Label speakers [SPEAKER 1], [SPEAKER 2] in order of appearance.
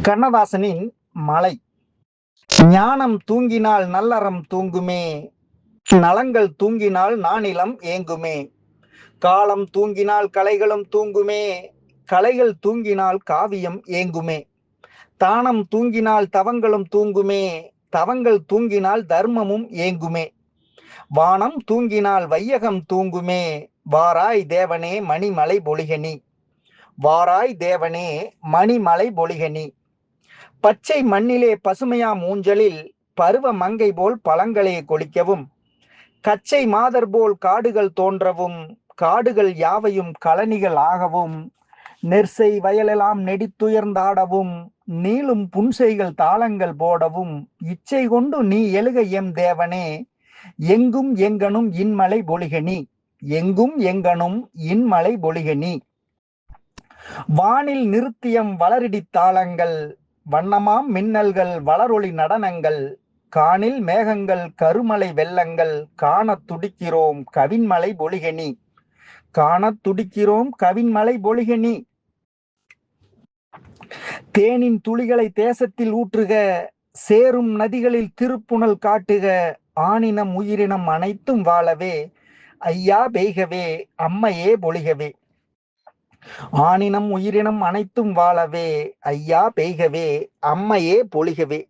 [SPEAKER 1] கண்ணதாசனின் மலை. ஞானம் தூங்கினால் நல்லறம் தூங்குமே, நலங்கள் தூங்கினால் நானிலம் ஏங்குமே. காலம் தூங்கினால் கலைகளும் தூங்குமே, கலைகள் தூங்கினால் காவியம் ஏங்குமே. தானம் தூங்கினால் தவங்களும் தூங்குமே, தவங்கள் தூங்கினால் தர்மமும் ஏங்குமே. வானம் தூங்கினால் வையகம் தூங்குமே, வாராய் தேவனே மணிமலை பொழிகனி. வாராய் தேவனே மணிமலை பொழிகனி. பச்சை மண்ணிலே பசுமையாம் ஊஞ்சலில் பருவ மங்கை போல் பழங்களே கொளிக்கவும், கச்சை மாதர் போல் காடுகள் தோன்றவும், காடுகள் யாவையும் கழனிகள் ஆகவும், நெற்செய் வயலெல்லாம் நெடித்துயர்ந்தாடவும், நீளும் புன்செய்கள் தாளங்கள் போடவும், இச்சை கொண்டு நீ எழுக எம் தேவனே, எங்கும் எங்கனும் இன்மலை பொழிகனி. எங்கும் எங்கனும் இன்மலை பொழிகனி. வானில் நிறுத்தியம் வளரிடி தாளங்கள், வண்ணமாம் மின்னல்கள் வளரொளி நடனங்கள், காணில் மேகங்கள் கருமலை வெள்ளங்கள், காணத் துடிக்கிறோம் கவின்மலை பொழிகனி. காணத் துடிக்கிறோம் கவின்மலை பொழிகனி. தேனின் துளிகளை தேசத்தில் ஊற்றுக, சேரும் நதிகளில் திருப்புனல் காட்டுக, ஆணினம் உயிரினம் அனைத்தும் வாழவே, ஐயா பெய்கவே அம்மையே பொழிகவே. ஆணினம் உயிரினம் அனைத்தும் வாழவே, ஐயா பெய்கவே அம்மையே பொழிகவே.